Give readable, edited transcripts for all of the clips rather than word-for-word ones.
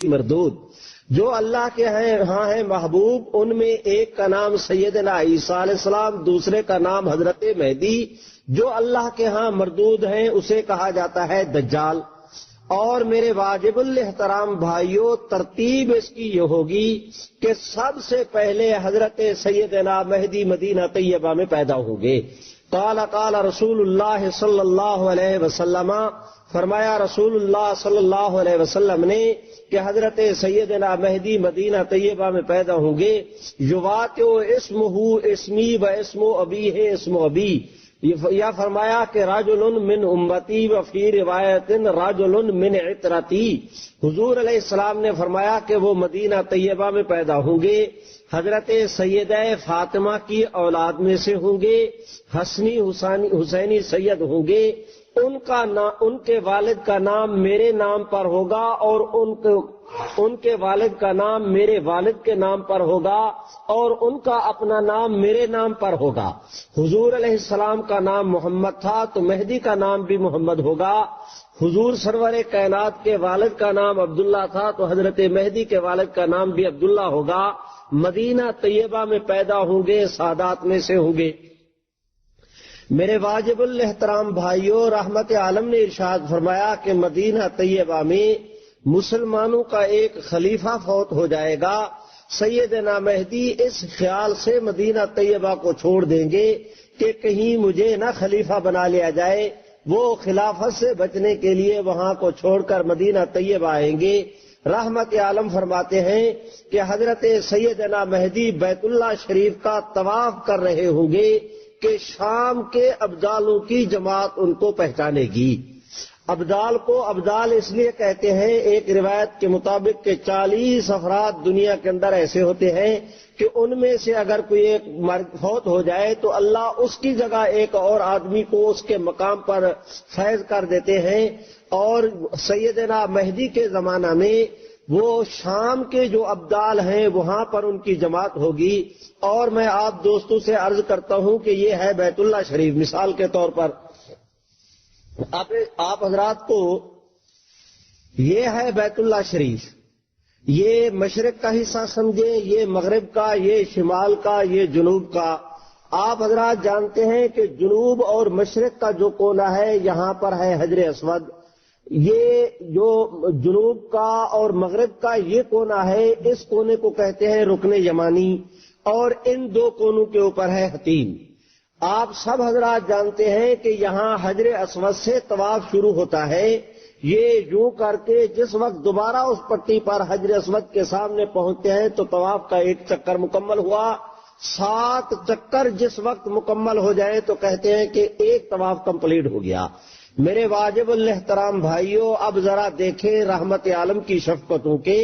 مردود، جو اللہ کے ہاں ہیں محبوب، ان میں ایک کا نام سیدنا عیسیٰ علیہ السلام، دوسرے کا نام حضرت مہدی، جو اللہ کے ہاں مردود ہیں اسے کہا جاتا ہے دجال۔ اور میرے واجب الاحترام بھائیوں، ترتیب اس کی یہ ہوگی کہ سب سے پہلے حضرت سیدنا مہدی مدینہ طیبہ میں پیدا ہوں گے۔ قال رسول اللہ صلی اللہ علیہ وسلم، فرمایا رسول اللہ صلی اللہ علیہ وسلم نے کہ حضرت سیدنا مہدی مدینہ طیبہ میں پیدا ہوں گے۔ یواتو اسمہ اسمی و اسم ابی ہے اسم ابی، یا فرمایا کہ راجل من امتی و فی روایت راجل من عطرتی، حضور علیہ السلام نے فرمایا کہ وہ مدینہ طیبہ میں پیدا ہوں گے، حضرت سیدہ فاطمہ کی اولاد میں سے ہوں گے، حسنی حسینی سید ہوں گے، ان کے والد کا نام میرے نام پر ہوگا اور ان کے والد کا نام میرے والد کے نام پر ہوگا اور ان کا اپنا نام میرے نام پر ہوگا۔ حضور علیہ السلام کا نام محمد تھا تو مہدی کا نام بھی محمد ہوگا۔ حضور سرور کائنات کے والد کا نام عبداللہ تھا تو حضرت مہدی کے والد کا نام بھی عبداللہ ہوگا۔ مدینہ طیبہ میں پیدا ہوں گے، سادات میں سے ہوں گے۔ میرے واجب الاحترام بھائیوں، رحمت عالم نے ارشاد فرمایا کہ مدینہ طیبہ میں مسلمانوں کا ایک خلیفہ فوت ہو جائے گا۔ سیدنا مہدی اس خیال سے مدینہ طیبہ کو چھوڑ دیں گے کہ کہیں مجھے نہ خلیفہ بنا لیا جائے، وہ خلافت سے بچنے کے لیے وہاں کو چھوڑ کر مدینہ طیبہ آئیں گے۔ رحمت عالم فرماتے ہیں کہ حضرت سیدنا مہدی بیت اللہ شریف کا طواف کر رہے ہوں گے کہ شام کے ابدالوں کی جماعت ان کو پہچانے گی۔ ابدال کو ابدال اس لیے کہتے ہیں، ایک روایت کے مطابق کہ 40 افراد دنیا کے اندر ایسے ہوتے ہیں کہ ان میں سے اگر کوئی ایک فوت ہو جائے تو اللہ اس کی جگہ ایک اور آدمی کو اس کے مقام پر فیض کر دیتے ہیں۔ اور سیدنا مہدی کے زمانہ میں وہ شام کے جو ابدال ہیں وہاں پر ان کی جماعت ہوگی۔ اور میں آپ دوستوں سے عرض کرتا ہوں کہ یہ ہے بیت اللہ شریف، مثال کے طور پر آپ حضرات کو یہ ہے بیت اللہ شریف، یہ مشرق کا حصہ سمجھیں، یہ مغرب کا، یہ شمال کا، یہ جنوب کا۔ آپ حضرات جانتے ہیں کہ جنوب اور مشرق کا جو کونا ہے یہاں پر ہے حجر اسود، یہ جو جنوب کا اور مغرب کا یہ کونا ہے اس کونے کو کہتے ہیں رکن یمانی، اور ان دو کونوں کے اوپر ہے حتیم۔ آپ سب حضرات جانتے ہیں کہ یہاں حجر اسود سے طواف شروع ہوتا ہے، یہ یوں کر کے جس وقت دوبارہ اس پٹی پر حجر اسود کے سامنے پہنچتے ہیں تو طواف کا ایک چکر مکمل ہوا۔ 7 چکر جس وقت مکمل ہو جائیں تو کہتے ہیں کہ ایک طواف کمپلیٹ ہو گیا۔ میرے واجب الاحترام بھائیوں، اب ذرا دیکھیں رحمت عالم کی شفقتوں کے،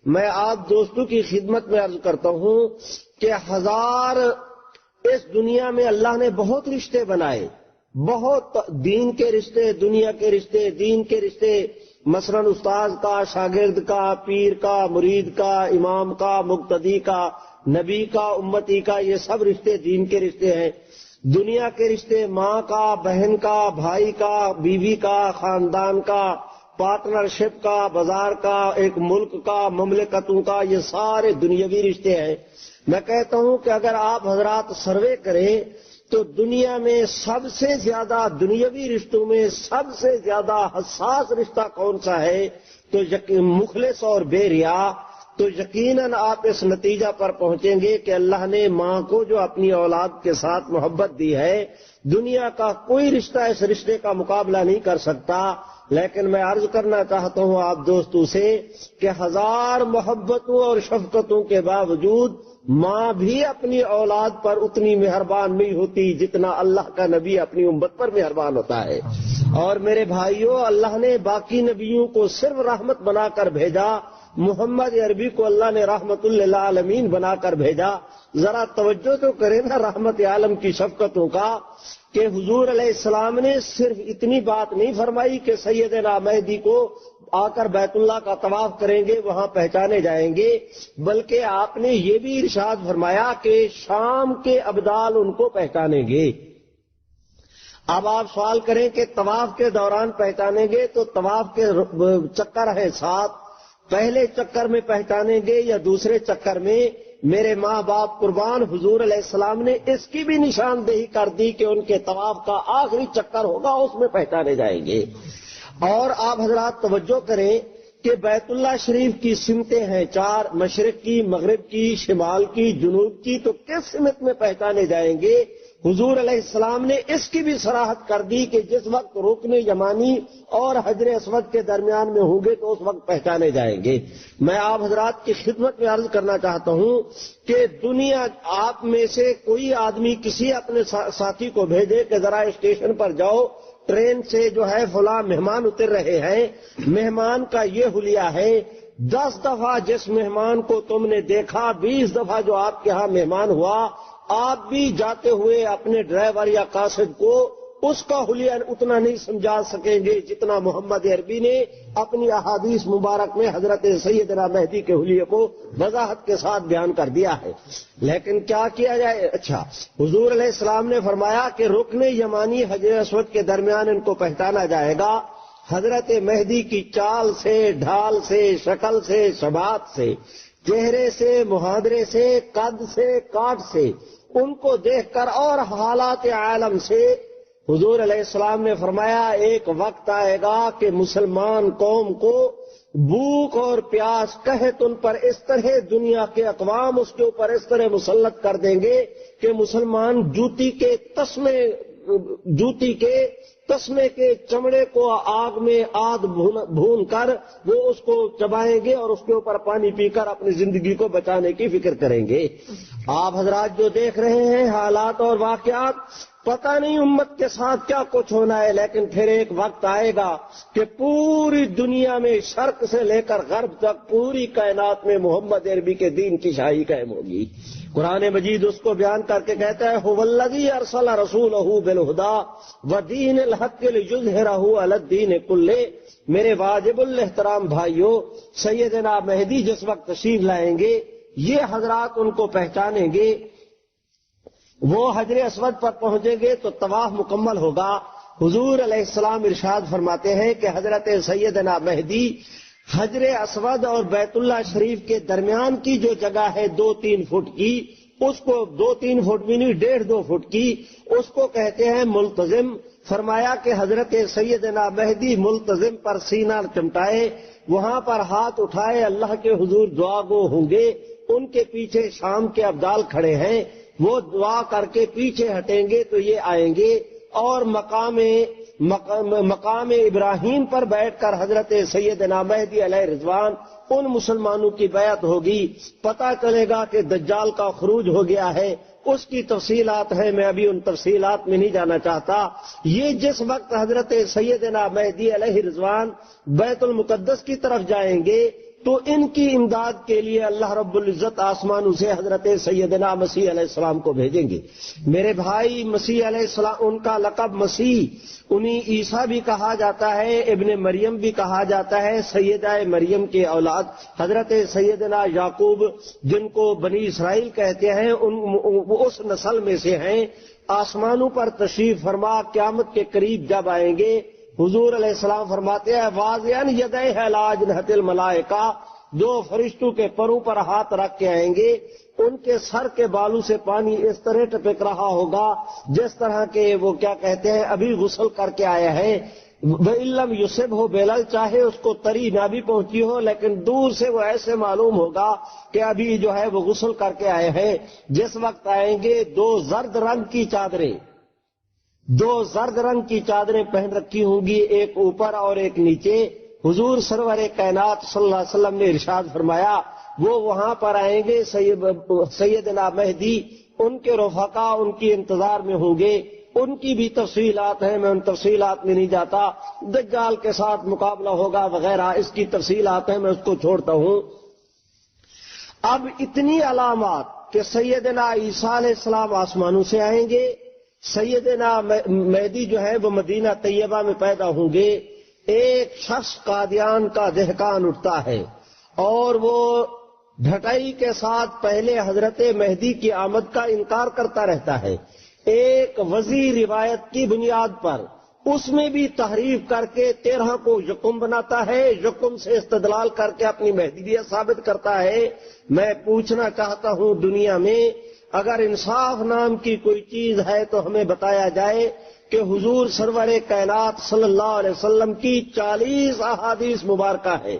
میں آپ دوستوں کی خدمت میں عرض کرتا ہوں کہ اس دنیا میں اللہ نے بہت رشتے بنائے، بہت دین کے رشتے، دنیا کے رشتے، دین کے رشتے، مثلا استاذ کا، شاگرد کا، پیر کا، مرید کا، امام کا، مقتدی کا، نبی کا، امتی کا، یہ سب رشتے دین کے رشتے ہیں۔ دنیا کے رشتے ماں کا، بہن کا، بھائی کا، بیوی کا، خاندان کا، پارٹنرشپ کا، بازار کا، ایک ملک کا، مملکتوں کا، یہ سارے دنیاوی رشتے ہیں۔ میں کہتا ہوں کہ اگر آپ حضرات سروے کریں تو دنیا میں سب سے زیادہ دنیاوی رشتوں میں سب سے زیادہ حساس رشتہ کون سا ہے تو مخلص اور بے ریا، تو یقیناً آپ اس نتیجہ پر پہنچیں گے کہ اللہ نے ماں کو جو اپنی اولاد کے ساتھ محبت دی ہے، دنیا کا کوئی رشتہ اس رشتے کا مقابلہ نہیں کر سکتا۔ لیکن میں عرض کرنا چاہتا ہوں آپ دوستوں سے کہ 1000 محبتوں اور شفقتوں کے باوجود ماں بھی اپنی اولاد پر اتنی مہربان نہیں ہوتی جتنا اللہ کا نبی اپنی امت پر مہربان ہوتا ہے۔ اور میرے بھائیوں، اللہ نے باقی نبیوں کو صرف رحمت بنا کر بھیجا، محمد عربی کو اللہ نے رحمت للعالمین بنا کر بھیجا۔ ذرا توجہ تو کریں نا رحمت عالم کی شفقتوں کا، کہ حضور علیہ السلام نے صرف اتنی بات نہیں فرمائی کہ سیدنا مہدی کو آ کر بیت اللہ کا طواف کریں گے وہاں پہچانے جائیں گے، بلکہ آپ نے یہ بھی ارشاد فرمایا کہ شام کے ابدال ان کو پہچانیں گے۔ اب آپ سوال کریں کہ طواف کے دوران پہچانیں گے تو طواف کے چکر ہیں 7، پہلے چکر میں پہچانیں گے یا دوسرے چکر میں؟ میرے ماں باپ قربان، حضور علیہ السلام نے اس کی بھی نشاندہی کر دی کہ ان کے طواف کا آخری چکر ہوگا، اس میں پہچانے جائیں گے۔ اور آپ حضرات توجہ کریں کہ بیت اللہ شریف کی سمتیں ہیں 4، مشرق کی، مغرب کی، شمال کی، جنوب کی، تو کس سمت میں پہچانے جائیں گے؟ حضور علیہ السلام نے اس کی بھی صراحت کر دی کہ جس وقت رکن یمانی اور حجر اسود کے درمیان میں ہوں گے تو اس وقت پہچانے جائیں گے۔ میں آپ حضرات کی خدمت میں عرض کرنا چاہتا ہوں کہ دنیا آپ میں سے کوئی آدمی کسی اپنے ساتھی کو بھیجے کہ ذرا اسٹیشن پر جاؤ، ٹرین سے جو ہے فلاں مہمان اتر رہے ہیں، مہمان کا یہ حلیہ ہے، 10 دفعہ جس مہمان کو تم نے دیکھا 20 دفعہ جو آپ کے ہاں مہمان ہوا، آپ بھی جاتے ہوئے اپنے ڈرائیور یا قاصد کو اس کا حلیہ اتنا نہیں سمجھا سکیں گے جتنا محمد عربی نے اپنی احادیث مبارک میں حضرت سیدنا مہدی کے حلیے کو وضاحت کے ساتھ بیان کر دیا ہے۔ لیکن کیا کیا جائے؟ اچھا، حضور علیہ السلام نے فرمایا کہ رکن یمانی حجر اسود کے درمیان ان کو پہچانا جائے گا حضرت مہدی کی چال سے، ڈھال سے، شکل سے، شباہت سے، چہرے سے، محاورے سے، قد سے، کاٹ سے، ان کو دیکھ کر اور حالات عالم سے حضور علیہ السلام نے فرمایا ایک وقت آئے گا کہ مسلمان قوم کو بھوک اور پیاس قحط ان پر اس طرح دنیا کے اقوام اس کے اوپر اس طرح مسلط کر دیں گے کہ مسلمان جوتی کے تسمے کے چمڑے کو آگ میں آدھ بھون کر وہ اس کو چبائیں گے اور اس کے اوپر پانی پی کر اپنی زندگی کو بچانے کی فکر کریں گے۔ آپ حضرات جو دیکھ رہے ہیں حالات اور واقعات، پتہ نہیں امت کے ساتھ کیا کچھ ہونا ہے، لیکن پھر ایک وقت آئے گا کہ پوری دنیا میں شرق سے لے کر غرب تک پوری کائنات میں محمد عربی کے دین کی شاہی قائم ہوگی۔ قرآن مجید اس کو بیان کر کے کہتا ہے هو الذی ارسل رسولہ بالہدی ودین الحق لیظہرہ علی الدین کلہ۔ میرے واجب الاحترام بھائیوں، سیدنا مہدی جس وقت تشریف لائیں گے یہ حضرات ان کو پہچانیں گے، وہ حجر اسود پر پہنچیں گے تو طواف مکمل ہوگا۔ حضور علیہ السلام ارشاد فرماتے ہیں کہ حضرت سیدنا مہدی حجر اسود اور بیت اللہ شریف کے درمیان کی جو جگہ ہے 2-3 فٹ کی، اس کو 2-3 فٹ بھی نہیں 1.5-2 فٹ کی، اس کو کہتے ہیں ملتزم۔ فرمایا کہ حضرت سیدنا مہدی ملتزم پر سینہ چمٹائے، وہاں پر ہاتھ اٹھائے، اللہ کے حضور دعا گو ہوں گے، ان کے پیچھے شام کے ابدال کھڑے ہیں، وہ دعا کر کے پیچھے ہٹیں گے تو یہ آئیں گے اور مقام ابراہیم پر بیٹھ کر حضرت سیدنا مہدی علیہ رضوان ان مسلمانوں کی بیعت ہوگی۔ پتہ چلے گا کہ دجال کا خروج ہو گیا ہے، اس کی تفصیلات ہیں، میں ابھی ان تفصیلات میں نہیں جانا چاہتا۔ یہ جس وقت حضرت سیدنا مہدی علیہ رضوان بیت المقدس کی طرف جائیں گے تو ان کی امداد کے لیے اللہ رب العزت آسمانوں سے حضرت سیدنا مسیح علیہ السلام کو بھیجیں گے۔ میرے بھائی، مسیح علیہ السلام ان کا لقب مسیح، انہیں عیسیٰ بھی کہا جاتا ہے، ابن مریم بھی کہا جاتا ہے، سیدہ مریم کے اولاد حضرت سیدنا یعقوب جن کو بنی اسرائیل کہتے ہیں اس نسل میں سے ہیں۔ آسمانوں پر تشریف فرما قیامت کے قریب جب آئیں گے، حضور علیہ السلام فرماتے ہیں واضعاً یدیہ علی اجنحۃ الملائکہ، 2 فرشتوں کے پروں پر ہاتھ رکھ کے آئیں گے، ان کے سر کے بالوں سے پانی اس طرح ٹپک رہا ہوگا جس طرح کے وہ کیا کہتے ہیں ابھی غسل کر کے آیا ہے۔ وَإِن لَّمْ يُصِبْهُ بِلَلْ، چاہے اس کو تری نہ بھی پہنچی ہو لیکن دور سے وہ ایسے معلوم ہوگا کہ ابھی جو ہے وہ غسل کر کے آئے ہیں۔ جس وقت آئیں گے 2 زرد رنگ کی چادریں، 2 زرد رنگ کی چادریں پہن رکھی ہوں گی، ایک اوپر اور ایک نیچے۔ حضور سرور کائنات صلی اللہ علیہ وسلم نے ارشاد فرمایا وہ وہاں پر آئیں گے، سیدنا مہدی ان کے رفقا ان کی انتظار میں ہوں گے، ان کی بھی تفصیلات ہیں، میں ان تفصیلات میں نہیں جاتا، دجال کے ساتھ مقابلہ ہوگا وغیرہ، اس کی تفصیلات ہیں، میں اس کو چھوڑتا ہوں۔ اب اتنی علامات کہ سیدنا عیسیٰ علیہ السلام آسمانوں سے آئیں گے، سیدنا مہدی جو ہے وہ مدینہ طیبہ میں پیدا ہوں گے۔ ایک شخص قادیان کا دہقان اٹھتا ہے اور وہ ڈھٹائی کے ساتھ پہلے حضرت مہدی کی آمد کا انکار کرتا رہتا ہے۔ ایک وضعی روایت کی بنیاد پر اس میں بھی تحریف کر کے 13 کو یکم بناتا ہے، یکم سے استدلال کر کے اپنی مہدیت ثابت کرتا ہے۔ میں پوچھنا چاہتا ہوں دنیا میں اگر انصاف نام کی کوئی چیز ہے تو ہمیں بتایا جائے کہ حضور سرور کائنات صلی اللہ علیہ وسلم کی 40 احادیث مبارکہ ہے،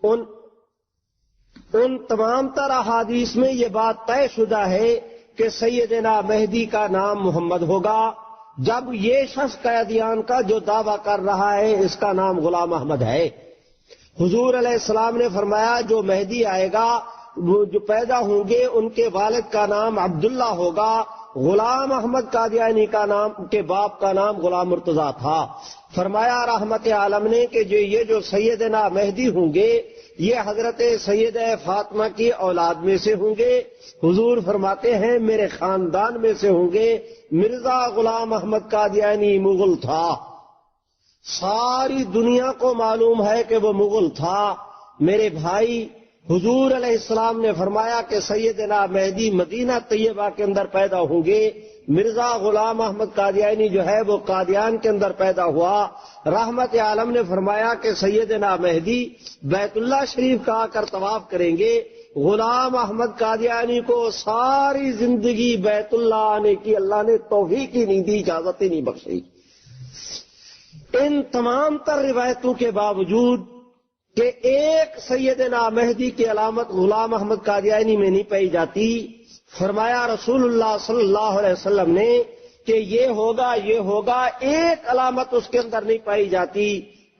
ان تمام تر احادیث میں یہ بات طے شدہ ہے کہ سیدنا مہدی کا نام محمد ہوگا، جب یہ شخص قادیان کا جو دعویٰ کر رہا ہے اس کا نام غلام احمد ہے۔ حضور علیہ السلام نے فرمایا جو مہدی آئے گا، وہ جو پیدا ہوں گے ان کے والد کا نام عبداللہ ہوگا، غلام احمد قادیانی کا نام کے باپ کا نام غلام مرتضیٰ تھا۔ فرمایا رحمت عالم نے کہ یہ جو سیدنا مہدی ہوں گے یہ حضرت سیدہ فاطمہ کی اولاد میں سے ہوں گے۔ حضور فرماتے ہیں میرے خاندان میں سے ہوں گے۔ مرزا غلام احمد قادیانی مغل تھا، ساری دنیا کو معلوم ہے کہ وہ مغل تھا۔ میرے بھائی، حضور علیہ السلام نے فرمایا کہ سیدنا مہدی مدینہ طیبہ کے اندر پیدا ہوں گے۔ مرزا غلام احمد قادیانی جو ہے وہ قادیان کے اندر پیدا ہوا۔ رحمت عالم نے فرمایا کہ سیدنا مہدی بیت اللہ شریف کا آ کر طواف کریں گے۔ غلام احمد قادیانی کو ساری زندگی بیت اللہ آنے کی اللہ نے توفیق ہی نہیں دی، اجازت ہی نہیں بخشی۔ ان تمام تر روایتوں کے باوجود کہ ایک سیدنا مہدی کی علامت غلام احمد قادیانی میں نہیں پائی جاتی، فرمایا رسول اللہ صلی اللہ علیہ وسلم نے کہ یہ ہوگا، ایک علامت اس کے اندر نہیں پائی جاتی۔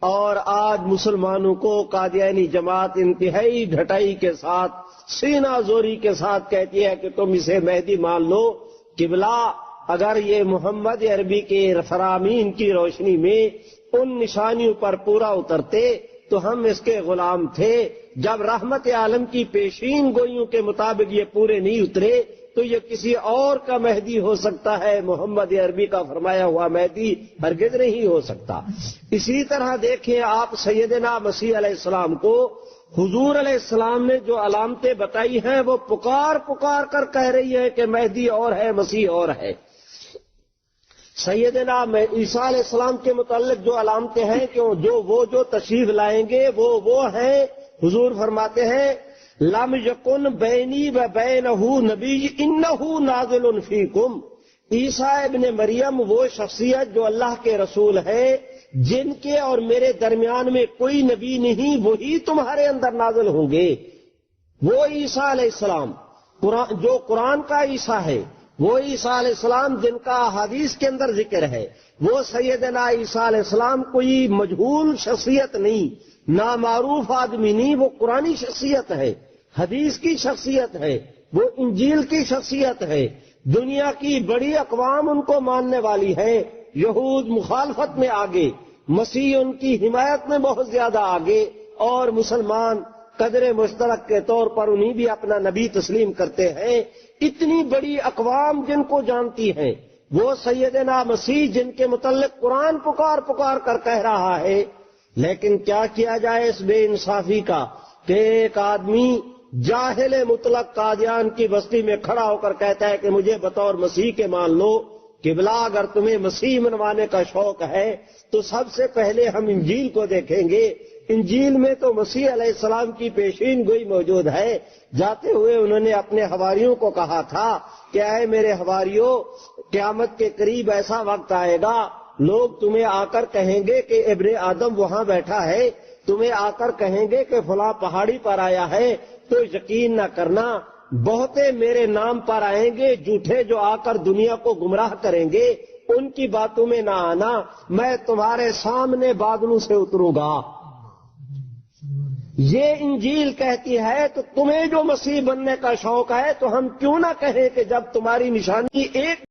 اور آج مسلمانوں کو قادیانی جماعت انتہائی ڈھٹائی کے ساتھ، سینہ زوری کے ساتھ کہتی ہے کہ تم اسے مہدی مان لو۔ قبلہ، اگر یہ محمد عربی کے فرامین کی روشنی میں ان نشانیوں پر پورا اترتے تو ہم اس کے غلام تھے۔ جب رحمت عالم کی پیشین گوئیوں کے مطابق یہ پورے نہیں اترے تو یہ کسی اور کا مہدی ہو سکتا ہے، محمد عربی کا فرمایا ہوا مہدی ہرگز نہیں ہو سکتا۔ اسی طرح دیکھیں آپ سیدنا مسیح علیہ السلام کو حضور علیہ السلام نے جو علامتیں بتائی ہیں وہ پکار کر کہہ رہی ہے کہ مہدی اور ہے، مسیح اور ہے۔ سیدنا عیسیٰ علیہ السلام کے متعلق جو علامتیں ہیں کہ جو تشریف لائیں گے وہ ہیں، حضور فرماتے ہیں لم یکن بینی و بینہ نبی انہ نازل فیکم۔ عیسیٰ ابن مریم وہ شخصیت جو اللہ کے رسول ہے، جن کے اور میرے درمیان میں کوئی نبی نہیں، وہی تمہارے اندر نازل ہوں گے۔ وہ عیسیٰ علیہ السلام جو قرآن کا عیسیٰ ہے، وہ عیسیٰ علیہ السلام جن کا حدیث کے اندر ذکر ہے، وہ سیدنا عیسیٰ علیہ السلام کوئی مجہول شخصیت نہیں، نامعروف آدمی نہیں، وہ قرآنی شخصیت ہے، حدیث کی شخصیت ہے، وہ انجیل کی شخصیت ہے۔ دنیا کی بڑی اقوام ان کو ماننے والی ہے، یہود مخالفت میں آگے، مسیح ان کی حمایت میں بہت زیادہ آگے، اور مسلمان قدر مشترک کے طور پر انہیں بھی اپنا نبی تسلیم کرتے ہیں۔ اتنی بڑی اقوام جن کو جانتی ہیں، وہ سیدنا مسیح جن کے متعلق قرآن پکار کر کہہ رہا ہے۔ لیکن کیا کیا جائے اس بے انصافی کا کہ ایک آدمی جاہل مطلق قادیان کی بستی میں کھڑا ہو کر کہتا ہے کہ مجھے بطور مسیح کے مان لو۔ قبلہ، اگر تمہیں مسیح منوانے کا شوق ہے تو سب سے پہلے ہم انجیل کو دیکھیں گے۔ انجیل میں تو مسیح علیہ السلام کی پیشین گوئی موجود ہے۔ جاتے ہوئے انہوں نے اپنے حواریوں کو کہا تھا کہ اے میرے حواریوں، قیامت کے قریب ایسا وقت آئے گا لوگ تمہیں آ کر کہیں گے کہ ابن آدم وہاں بیٹھا ہے، تمہیں آ کر کہیں گے کہ فلاں پہاڑی پر آیا ہے، تو یقین نہ کرنا، بہتے میرے نام پر آئیں گے جھوٹے جو آ کر دنیا کو گمراہ کریں گے، ان کی باتوں میں نہ آنا، میں تمہارے سامنے بادلوں سے اتروں گا۔ یہ انجیل کہتی ہے تو تمہیں جو مسیح بننے کا شوق ہے تو ہم کیوں نہ کہیں کہ جب تمہاری نشانی ایک